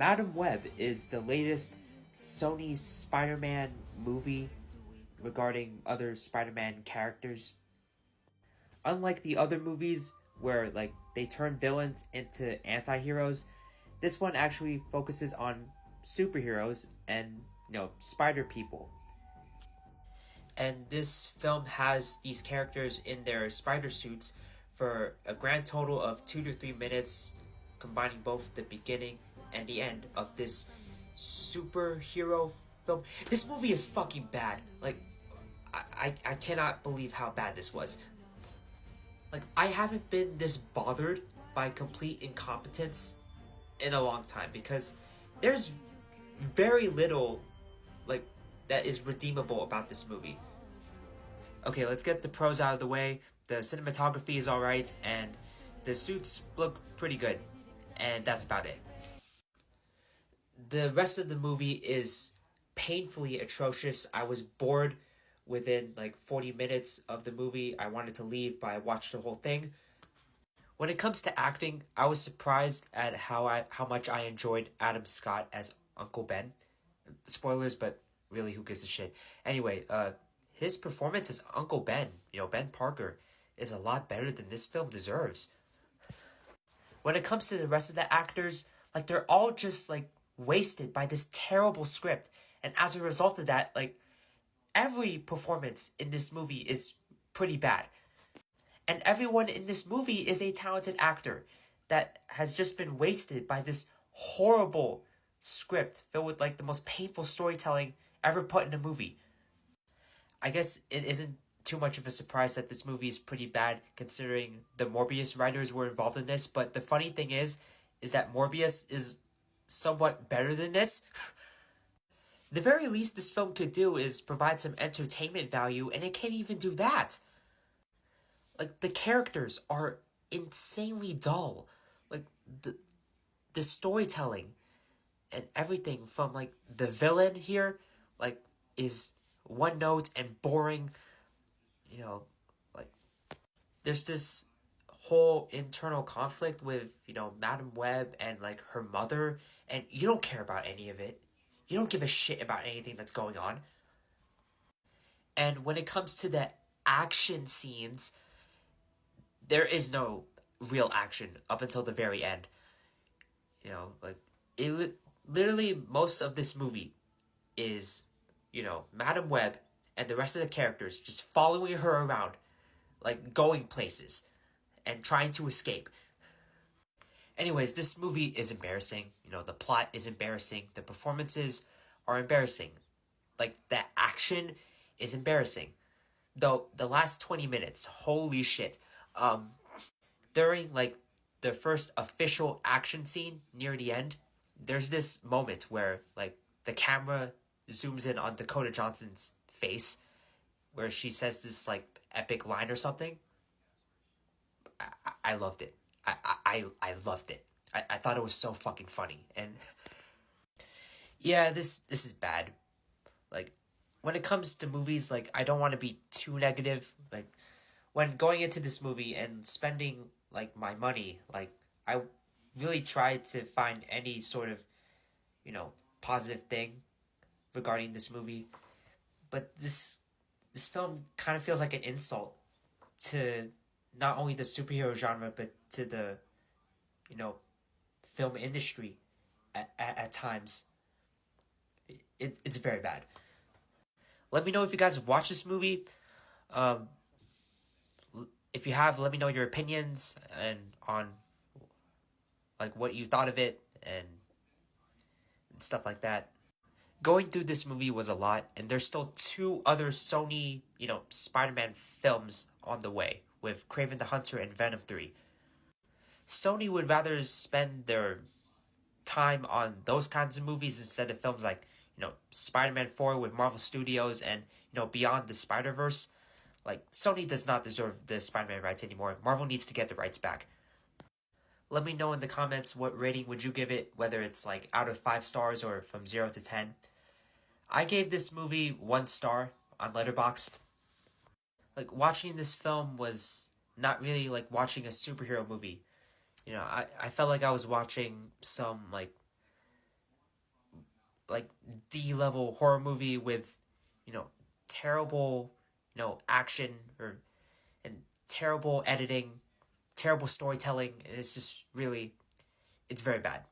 Madam Web is the latest Sony Spider-Man movie regarding other Spider-Man characters. Unlike the other movies where they turn villains into anti-heroes, this one actually focuses on superheroes and spider people. And this film has these characters in their spider suits for a grand total of 2 to 3 minutes, combining both the beginning and the end of this superhero film. This movie is fucking bad. I cannot believe how bad this was. I haven't been this bothered by complete incompetence in a long time, because there's very little that is redeemable about this movie. Okay, let's get the pros out of the way. The cinematography is alright, and the suits look pretty good. And that's about it. The rest of the movie is painfully atrocious. I was bored within 40 minutes of the movie. I wanted to leave, but I watched the whole thing. When it comes to acting, I was surprised at how much I enjoyed Adam Scott as Uncle Ben. Spoilers, but really, who gives a shit? Anyway, his performance as Uncle Ben, Ben Parker, is a lot better than this film deserves. When it comes to the rest of the actors, they're all just wasted by this terrible script, and as a result of that, every performance in this movie is pretty bad. And everyone in this movie is a talented actor that has just been wasted by this horrible script filled with the most painful storytelling ever put in a movie. I guess it isn't too much of a surprise that this movie is pretty bad, considering the Morbius writers were involved in this, but the funny thing is that Morbius is somewhat better than this. The very least this film could do is provide some entertainment value, and it can't even do that. The characters are insanely dull. The storytelling and everything from the villain here is one note and boring. There's this whole internal conflict with Madam Web and her mother, and you don't care about any of it. You don't give a shit about anything that's going on. And when it comes to the action scenes, there is no real action up until the very end. Literally most of this movie is, Madam Web and the rest of the characters just following her around, going places and trying to escape. Anyways, this movie is embarrassing. The plot is embarrassing. The performances are embarrassing. The action is embarrassing. Though, the last 20 minutes, holy shit. During, the first official action scene near the end, there's this moment where, the camera zooms in on Dakota Johnson's face, where she says this, epic line or something. I loved it. I loved it. I thought it was so fucking funny. And yeah, this is bad. When it comes to movies, I don't want to be too negative. When going into this movie and spending my money, I really tried to find any sort of positive thing regarding this movie. But this film kind of feels like an insult to not only the superhero genre, but to the film industry at times. It's very bad. Let me know if you guys have watched this movie. If you have, let me know your opinions and on what you thought of it and stuff like that. Going through this movie was a lot, and there's still 2 other Sony, Spider-Man films on the way, with Kraven the Hunter and Venom 3. Sony would rather spend their time on those kinds of movies instead of films like, Spider-Man 4 with Marvel Studios and, Beyond the Spider-Verse. Sony does not deserve the Spider-Man rights anymore. Marvel needs to get the rights back. Let me know in the comments what rating would you give it, whether it's out of 5 stars or from 0 to 10. I gave this movie 1 star on Letterboxd. Watching this film was not really watching a superhero movie. I felt like I was watching some like D level horror movie with, you know, terrible, action or and terrible editing, terrible storytelling. And it's just really, it's very bad.